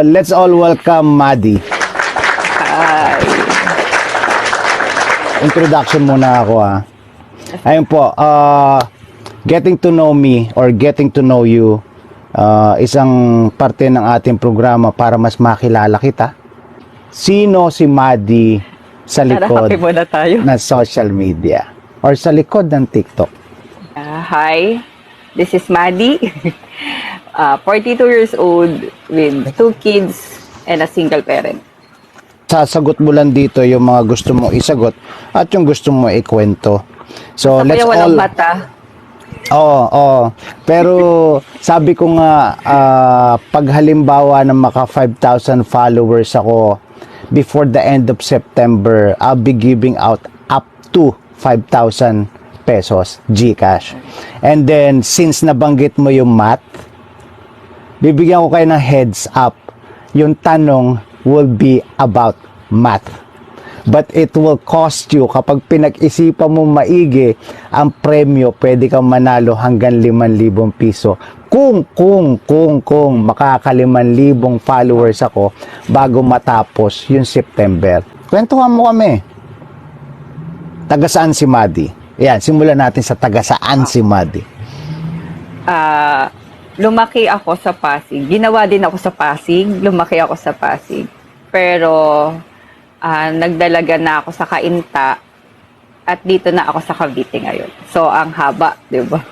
Let's all welcome Maddie. Hi. Introduction muna ako Ayun po, getting to know me or getting to know you, isang parte ng ating programa para mas makilala kita. Sino si Maddie sa likod Harapin muna tayo. ng social media or sa likod ng TikTok? Hi, this is Maddie. 42 years old with 2 kids and a single parent. Sasagot mo lang dito yung mga gusto mong isagot at yung gusto mo ikwento. So, Sa let's kuya walang all... mata. Oo. Pero sabi ko nga, pag halimbawa na maka 5,000 followers ako before the end of September, I'll be giving out up to 5,000 pesos GCash. And then, since nabanggit mo yung math, bibigyan ko kayo ng heads up. Yung tanong will be about math. But it will cost you, kapag pinag-isipan mo maigi, ang premyo, pwede kang manalo hanggang 5,000 piso. Kung makaka 5,000 followers ako bago matapos yung September. Kwentuhan mo kami. Taga saan si Maddie? Yan, simulan natin sa taga saan si Maddie. Lumaki ako sa Pasig. Ginawa din ako sa Pasig. Lumaki ako sa Pasig. Pero nagdalaga na ako sa Cainta at dito na ako sa Cavite ngayon. So, ang haba, di ba?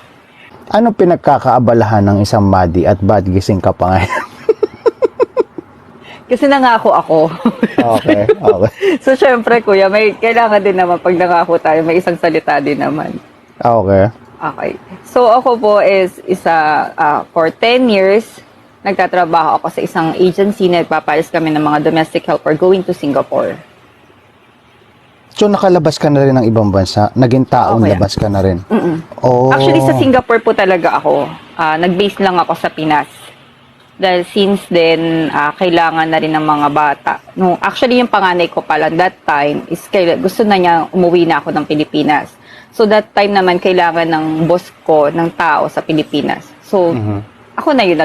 Ano pinagkakaabalahan ng isang Maddie at bad gising ka pa ngayon? Kasi nangako ako. Okay. So, syempre, kuya, may kailangan din naman pag nangako tayo, may isang salita din naman. Okay. Okay. So, ako po is for 10 years, nagtatrabaho ako sa isang agency na nagpapalis kami ng mga domestic helper going to Singapore. So, nakalabas ka na rin ng ibang bansa? Naging taong Okay. labas ka na rin? Mm-mm. Oh. Actually, sa Singapore po talaga ako. Nag-base lang ako sa Pinas. Dahil since then, kailangan na rin ng mga bata. No, actually, yung panganay ko pala that time is gusto na niya umuwi na ako ng Pilipinas. So, that time naman, kailangan ng boss ko, ng tao sa Pilipinas. So, ako na yung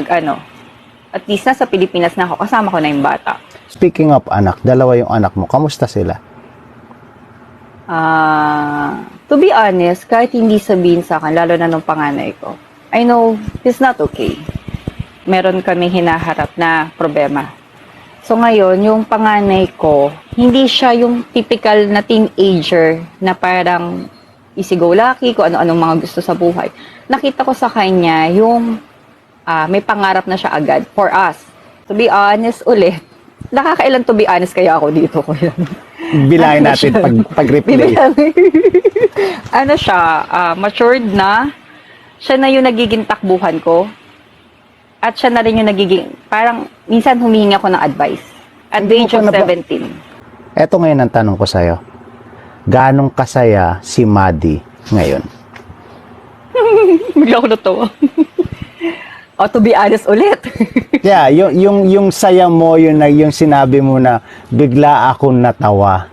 at least nasa Pilipinas na ako, kasama ko na yung bata. Speaking of anak, dalawa yung anak mo. Kamusta sila? To be honest, kahit hindi sabihin sa akin, lalo na nung panganay ko, I know he's not okay. Meron kaming hinaharap na problema. So ngayon, yung panganay ko, hindi siya yung typical na teenager na parang easy-go-lucky, kung ano-anong mga gusto sa buhay. Nakita ko sa kanya yung may pangarap na siya agad for us. To be honest ulit, nakakailan to be honest kaya ako dito ko yan. Bilangin natin pag-replay. Ano siya, matured na, siya na yung nagiging takbuhan ko, at siya na rin yung nagiging, parang minsan humihingi ako ng advice. At the age of 17. Eto ngayon ang tanong ko sa'yo. Ganong kasaya si Maddie ngayon? Bigla ko natawa. To be honest ulit. Yeah, yung saya mo, yung sinabi mo na bigla akong natawa.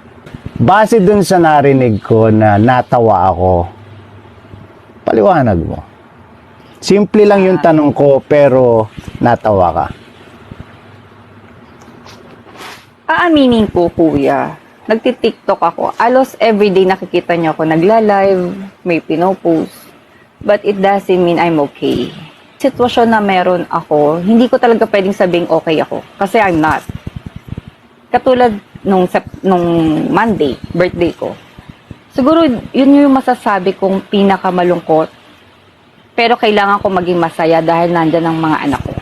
Base dun sa narinig ko na natawa ako, paliwanag mo. Simple lang yung tanong ko, pero natawa ka. Aaminin ko, kuya, nagti-TikTok ako. Alos everyday nakikita niyo ako nagla-live, may pinopost. But it doesn't mean I'm okay. Sitwasyon na meron ako, hindi ko talaga pwedeng sabing okay ako. Kasi I'm not. Katulad nung Monday, birthday ko. Siguro yun yung masasabi kong pinakamalungkot. Pero kailangan ko maging masaya dahil nandyan ang mga anak ko.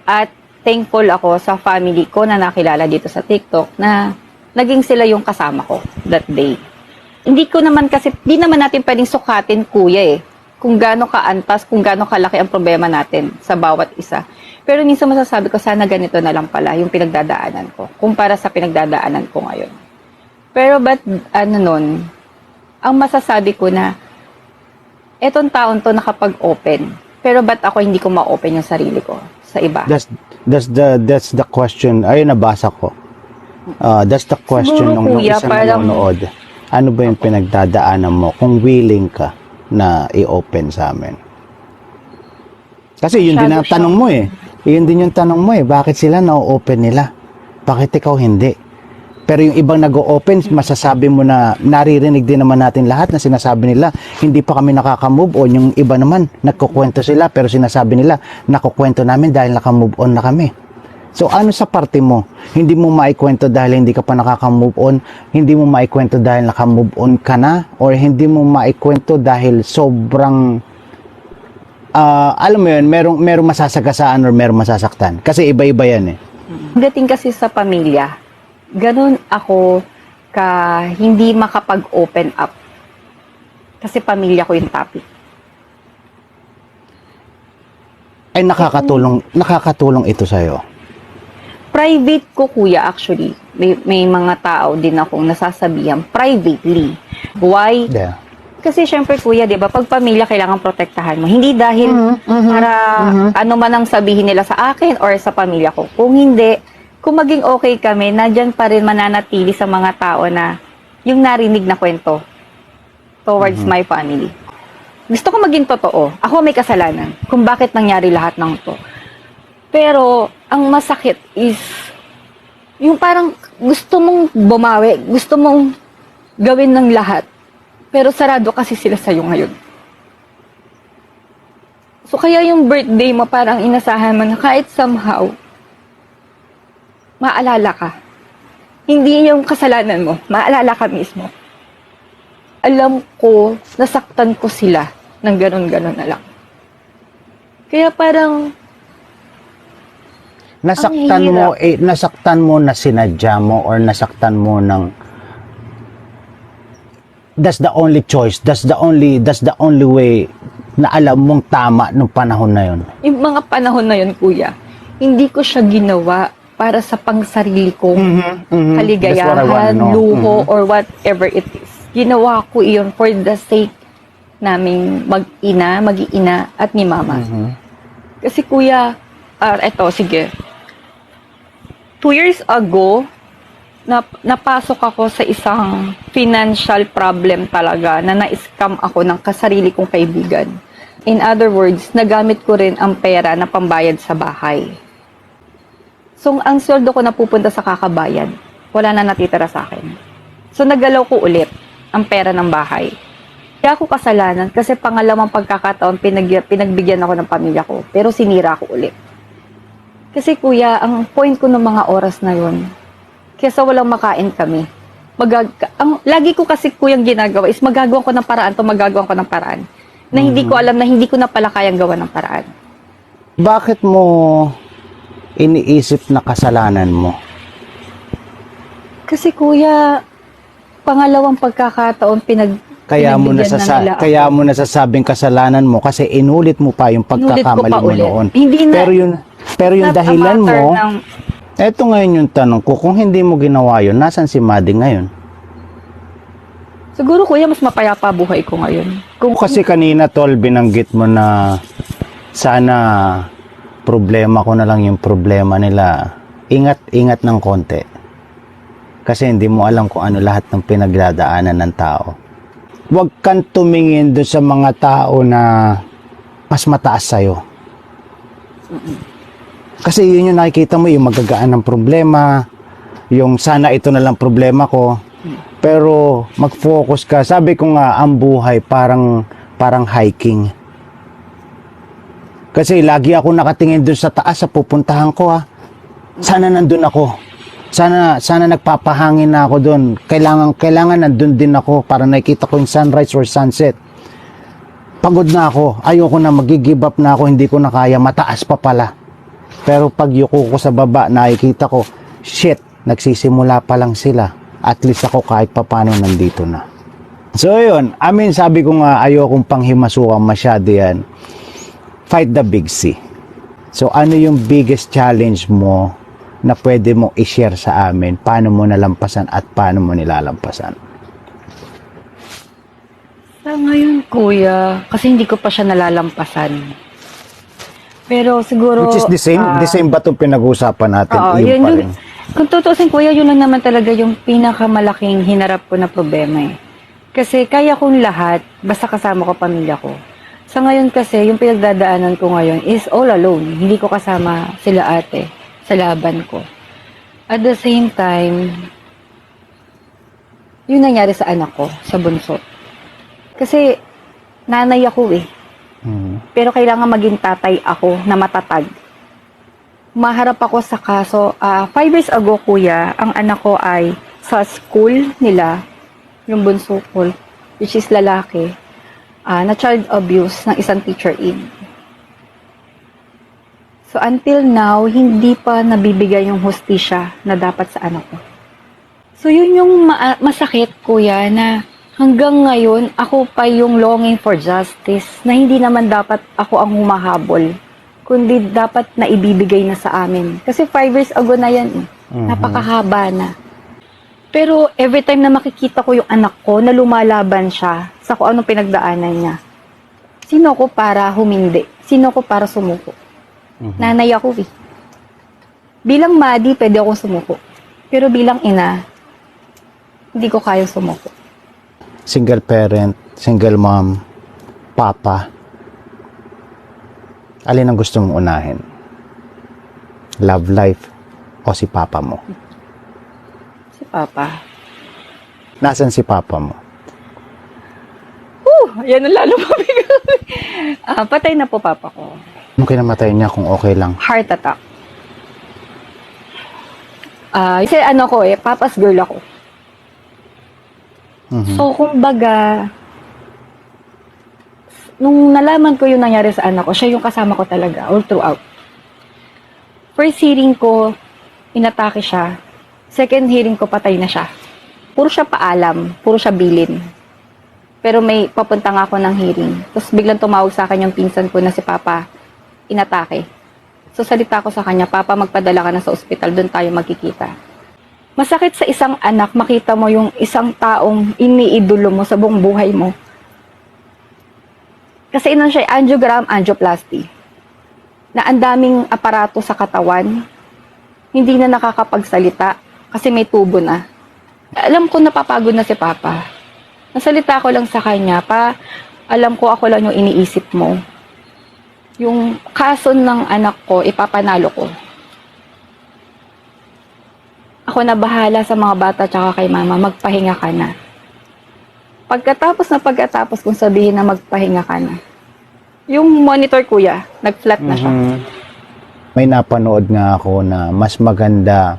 At thankful ako sa family ko na nakilala dito sa TikTok na naging sila yung kasama ko that day. Hindi naman natin pwedeng sukatin, kuya kung gaano kaantas, kung gaano kalaki ang problema natin sa bawat isa. Pero minsan masasabi ko, sana ganito na lang pala yung pinagdadaanan ko, kumpara sa pinagdadaanan ko ngayon. Pero ang masasabi ko na, etong taon to nakapag-open, pero ba't ako hindi ko ma-open yung sarili ko sa iba? That's the question. Ayun, nabasa ko. That's the question ng kuya, isang nanonood. Ano ba yung pinagdadaanan mo kung willing ka na i-open sa amin? Kasi yun din ang tanong mo Yun din yung tanong mo eh, bakit sila na-open nila? Bakit ikaw hindi? Pero yung ibang nag-o-open, masasabi mo na naririnig din naman natin lahat na sinasabi nila, hindi pa kami nakaka-move on. Yung iba naman, nagkukwento sila pero sinasabi nila, nakukwento namin dahil naka-move on na kami. So ano sa parte mo? Hindi mo maikwento dahil hindi ka pa nakaka-move on, hindi mo maikwento dahil naka-move on ka na, or hindi mo maikwento dahil sobrang alam mo yun, merong masasagasaan or merong masasaktan. Kasi iba-iba yan eh. Dating kasi sa pamilya, ganun ako ka hindi makapag-open up. Kasi pamilya ko yung topic. Ay nakakatulong ito sa'yo. Private ko, kuya, actually. May mga tao din akong nasasabihan privately. Why? Yeah. Kasi syempre, kuya, di ba, pag pamilya, kailangan protektahan mo. Hindi dahil para ano man ang sabihin nila sa akin or sa pamilya ko. Kung hindi, kung maging okay kami, nandyan pa rin mananatili sa mga tao na yung narinig na kwento towards my family. Gusto ko maging totoo. Ako may kasalanan kung bakit nangyari lahat ng to. Pero, ang masakit is, yung parang gusto mong bumawi, gusto mong gawin ng lahat. Pero sarado kasi sila sa'yo ngayon. So, kaya yung birthday mo parang inasahan mo na kahit somehow, maalala ka. Hindi yung kasalanan mo, maalala ka mismo. Alam ko, nasaktan ko sila ng ganon-ganon na lang. Kaya parang, nasaktan mo na sinadya mo or nasaktan mo ng that's the only choice, that's the only way na alam mong tama nung panahon na yun. yung mga panahon na yun, kuya, hindi ko siya ginawa para sa pangsarili kong That's what I wanna kaligayahan, know. luho, or whatever it is. Ginawa ko iyon for the sake naming mag-iina, at ni mama. Kasi kuya, eto, sige. 2 years ago, napasok ako sa isang financial problem talaga na na-scam ako ng kasarili kong kaibigan. In other words, nagamit ko rin ang pera na pambayad sa bahay. So, ang sweldo ko napupunta sa kakabayan, wala na natitira sa akin. So, nagalaw ko ulit ang pera ng bahay. Kaya ako kasalanan kasi pangalawang pagkakataon pinagbigyan ako ng pamilya ko, pero sinira ko ulit. Kasi kuya, ang point ko ng mga oras na yun, kesa walang makain kami, lagi ko kasi kuyang ginagawa is magagawa ko ng paraan, na hindi ko alam na hindi ko na pala kayang gawa ng paraan. Bakit mo iniisip na kasalanan mo? Kasi kuya, pangalawang pagkakataon Kaya pinagbigyan mo nasasabing kasalanan mo kasi inulit mo pa yung pagkakamali mo noon. Hindi na, Pero yung not a dahilan matter mo, ng, eto ngayon yung tanong ko, kung hindi mo ginawa yun, nasan si Maddie ngayon? siguro kuya, mas mapayapa buhay ko ngayon. Kasi kanina, Tol, binanggit mo na sana problema ko na lang yung problema nila. Ingat ng konti. Kasi hindi mo alam kung ano lahat ng pinagdadaanan ng tao. Huwag kang tumingin doon sa mga tao na mas mataas sa'yo. Kasi yun yung nakikita mo, yung magagaan ng problema, yung sana ito na lang problema ko. Pero mag-focus ka. Sabi ko nga, ang buhay parang hiking. Kasi lagi ako nakatingin doon sa taas sa pupuntahan ko ha. Sana nandun ako. Sana nagpapahangin na ako doon. Kailangan nandun din ako para nakikita ko yung sunrise or sunset. Pagod na ako. Ayoko na, mag-give up na ako. Hindi ko na kaya. Mataas pa pala. Pero pag yuko ko sa baba, nakikita ko, shit, nagsisimula pa lang sila. At least ako kahit papano nandito na. So yun, sabi ko nga, ayokong panghimasukan masyado yan. Fight the big C. So ano yung biggest challenge mo na pwede mo i-share sa amin? Paano mo nalampasan at paano mo nilalampasan? Sa ngayon, kuya, kasi hindi ko pa siya nalalampasan. Pero siguro... Which is the same ba itong pinag-uusapan natin? Oo, Iyon pa yun, rin. kung tutusin, kuya, yun lang naman talaga yung pinakamalaking hinarap ko na problema eh. Kasi kaya kong lahat, basta kasama ko pamilya ko. Sa ngayon kasi, yung pinagdadaanan ko ngayon is all alone. Hindi ko kasama sila ate sa laban ko. At the same time, yun nangyari sa anak ko, sa bunso. Kasi, nanay ako eh. Pero kailangan maging tatay ako na matatag. Maharap ako sa kaso. 5 years ago, kuya, ang anak ko ay sa school nila, yung bunso ko, which is lalaki, na child abuse ng isang teacher aide. So until now, hindi pa nabibigay yung hustisya na dapat sa anak ko. So yun yung masakit, kuya, na hanggang ngayon, ako pa yung longing for justice na hindi naman dapat ako ang humahabol, kundi dapat na ibibigay na sa amin. Kasi 5 years ago na yan, napakahaba na. Pero every time na makikita ko yung anak ko na lumalaban siya sa kung anong pinagdaanan niya, sino ko para humindi? Sino ko para sumuko? Nanay ako eh. Bilang madi, pwede akong sumuko. Pero bilang ina, hindi ko kaya sumuko. Single parent, single mom, papa. Alin ang gusto mong unahin? Love life o si papa mo? Si Papa. Nasaan si papa mo? Yan ang lalo mabigat. Patay na po papa ko. Anong kinamatay niya kung okay lang? Heart attack. Kasi ano ko eh, papa's girl ako. So, kumbaga, nung nalaman ko yung nangyari sa anak ko, siya yung kasama ko talaga, all throughout. First hearing ko, inatake siya. Second hearing ko, patay na siya. Puro siya paalam, puro siya bilin. Pero may papunta nga ako ng hearing. Tapos biglang tumawag sa akin yung pinsan ko na si Papa, inatake. So salita ko sa kanya, Papa, magpadala ka na sa ospital, doon tayo magkikita. Masakit sa isang anak, makita mo yung isang taong iniidolo mo sa buong buhay mo. Kasi inon siya, angiogram, angioplasty. Na ang daming aparato sa katawan, hindi na nakakapagsalita kasi may tubo na. Alam ko napapagod na si Papa. Nasalita ko lang sa kanya, Pa, alam ko ako lang yung iniisip mo. Yung kaso ng anak ko, ipapanalo ko. Ako na bahala sa mga bata tsaka kay mama, magpahinga ka na. Pagkatapos kung sabihin na magpahinga ka na, yung monitor kuya, nag-flat na siya. May napanood nga ako na mas maganda,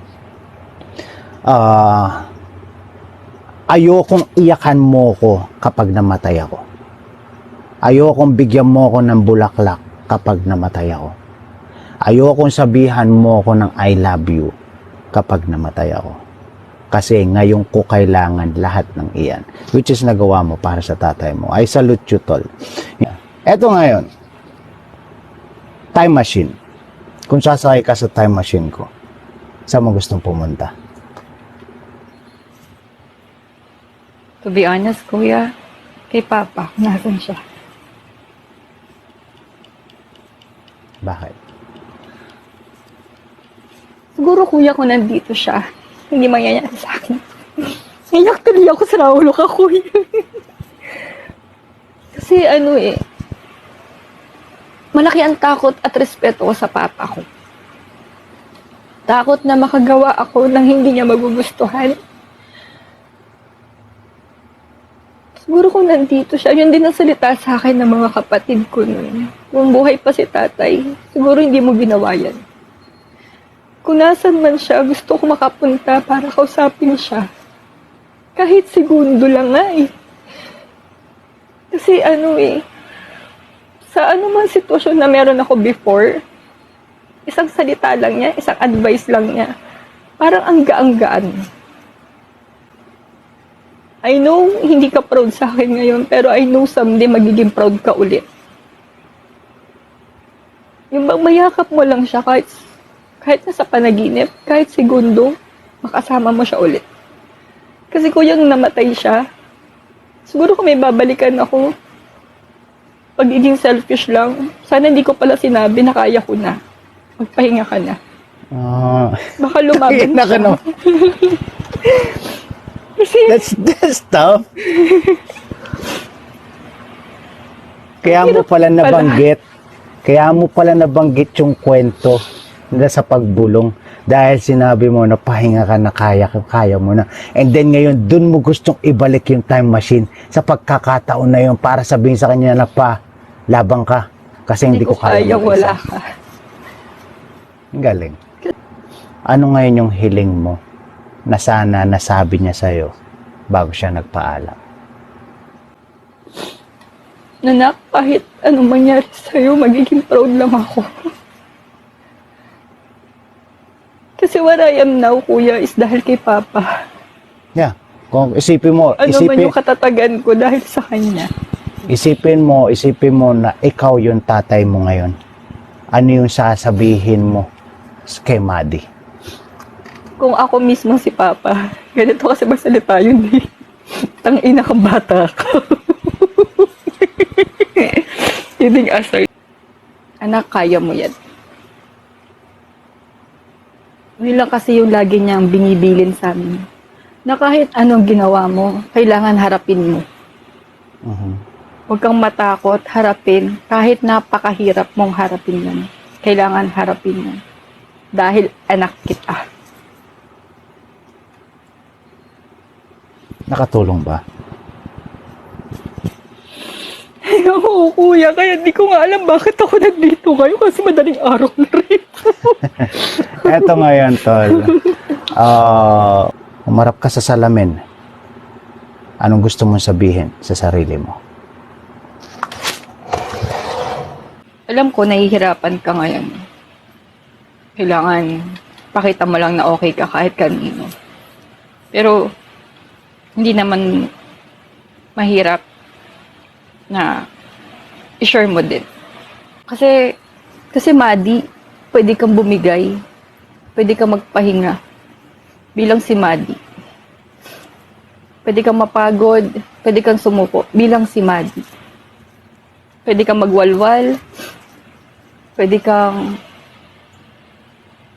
ayokong iyakan mo ko kapag namatay ako. Ayokong bigyan mo ko ng bulaklak kapag namatay ako. Ayokong sabihan mo ko ng I love you kapag namatay ako. Kasi ngayon ko kailangan lahat ng iyan. Which is nagawa mo para sa tatay mo. I salute you, tol. Eto ngayon, time machine. Kung sasakay ka sa time machine ko, saan mo gustong pumunta? To be honest, kuya, kay Papa, nasan siya? Bakit? Siguro kuya kung nandito siya, hindi mangyayari sa akin. Naiyak tuloy ako sa naulo ka, kuya. Kasi ano eh, malaki ang takot at respeto ko sa papa ko. Takot na makagawa ako ng hindi niya magugustuhan. Siguro kung nandito siya, yun din ang salita sa akin ng mga kapatid ko nun. Kung buhay pa si tatay, siguro hindi mo ginawa yan. Kung nasan man siya, gusto ko makapunta para kausapin siya. Kahit segundo lang nga eh. Kasi ano eh, sa anumang sitwasyon na meron ako before, isang salita lang niya, isang advice lang niya, parang ang gaan-gaan. I know hindi ka proud sa akin ngayon, pero I know someday magiging proud ka ulit. Yung mayakap mo lang siya kahit nasa panaginip, kahit segundo, makasama mo siya ulit. Kasi kuya, nung namatay siya, siguro kung may babalikan ako, pagiging selfish lang, sana hindi ko pala sinabi na kaya ko na. Magpahinga ka na. Baka lumaban na siya. ka naman. That's tough. Kaya mo pala nabanggit yung kwento na sa pagbulong dahil sinabi mo na pahinga ka na, kaya mo na. And then ngayon, dun mo gustong ibalik yung time machine sa pagkakataon na yun para sabihin sa kanya na labang ka kasi hindi ko kaya wala ka. Ang galing. Ano ngayon yung hiling mo na sana nasabi niya sa'yo bago siya nagpaalam? Nanak, kahit anong mangyari sa'yo, magiging proud lang ako. Kasi what I am now, kuya, is dahil kay Papa. Yeah. Kung isipin mo, Ano man yung katatagan ko dahil sa kanya. isipin mo na ikaw yung tatay mo ngayon. Ano yung sasabihin mo kay Maddie? Kung ako mismo si Papa, ganito kasi magsalita yun eh. Tangina kang bata ka. Kidding aside. Anak, kaya mo yan. Yun lang kasi yung lagi niyang binibilin sa amin. Na kahit anong ginawa mo, kailangan harapin mo. Huwag kang matakot, harapin. Kahit napakahirap mong harapin yan. Kailangan harapin mo. Dahil anak kita. Nakatulong ba? Oo, kuya. Kaya di ko nga alam bakit ako nandito ngayon kasi madaling araw na rin. Eto ngayon, tol. Umarap ka sa salamin. Anong gusto mong sabihin sa sarili mo? Alam ko, nahihirapan ka ngayon. Kailangan pakita mo lang na okay ka kahit kanino. Pero, hindi naman mahirap na i-share mo din. Kasi Maddie, pwede kang bumigay. Pwede kang magpahinga. Bilang si Maddie. Pwede kang mapagod. Pwede kang sumuko. Bilang si Maddie. Pwede kang magwalwal. Pwede kang...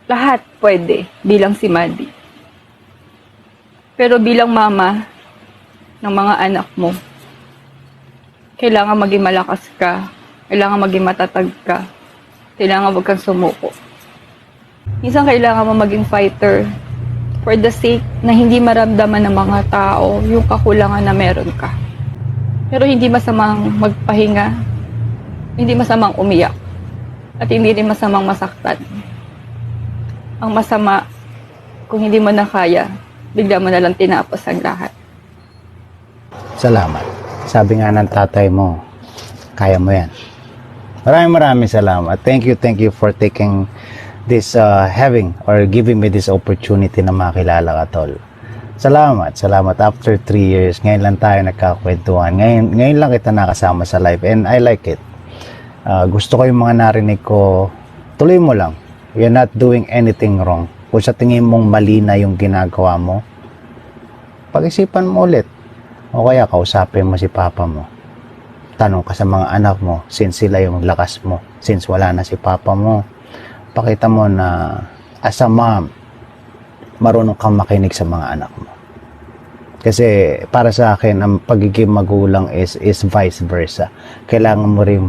Lahat pwede. Bilang si Maddie. Pero bilang mama ng mga anak mo, kailangan maging malakas ka. Kailangan maging matatag ka. Kailangan wag kang sumuko. Minsan kailangan mo maging fighter for the sake na hindi maramdaman ng mga tao yung kakulangan na meron ka. Pero hindi masamang magpahinga. Hindi masamang umiyak. At hindi rin masamang masaktan. Ang masama, kung hindi mo na kaya, bigla mo na lang tinapos ang lahat. Salamat. Sabi nga ng tatay mo, kaya mo yan. Maraming salamat. Thank you for taking this, having or giving me this opportunity na makilala ka, tol. Salamat. After 3 years, ngayon lang tayo nagkakwentuhan. Ngayon lang kita nakasama sa live and I like it. Gusto ko yung mga narinig ko, tuloy mo lang. You're not doing anything wrong. Kung sa tingin mong mali na yung ginagawa mo, pag-isipan mo ulit. O kaya kausapin mo si papa mo. Tanong ka sa mga anak mo, since sila yung lakas mo, since wala na si papa mo. Pakita mo na as a mom, marunong kang makinig sa mga anak mo. Kasi para sa akin, ang pagiging magulang is vice versa. Kailangan mo rin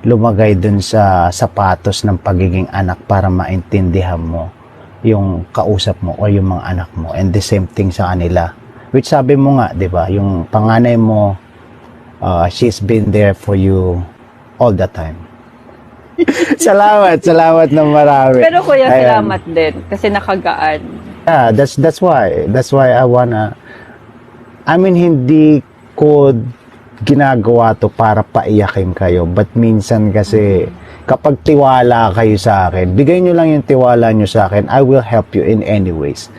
lumagay dun sa sapatos ng pagiging anak para maintindihan mo yung kausap mo o yung mga anak mo, and the same thing sa kanila, which sabi mo nga, di ba, yung panganay mo, she's been there for you all the time. salamat na marami. Pero kuya, Ayan. salamat din kasi nakagaan. Yeah, that's why hindi ko ginagawa to para paiyakin kayo, but minsan kasi kapag tiwala kayo sa akin, bigay nyo lang yung tiwala nyo sa akin, I will help you in any ways.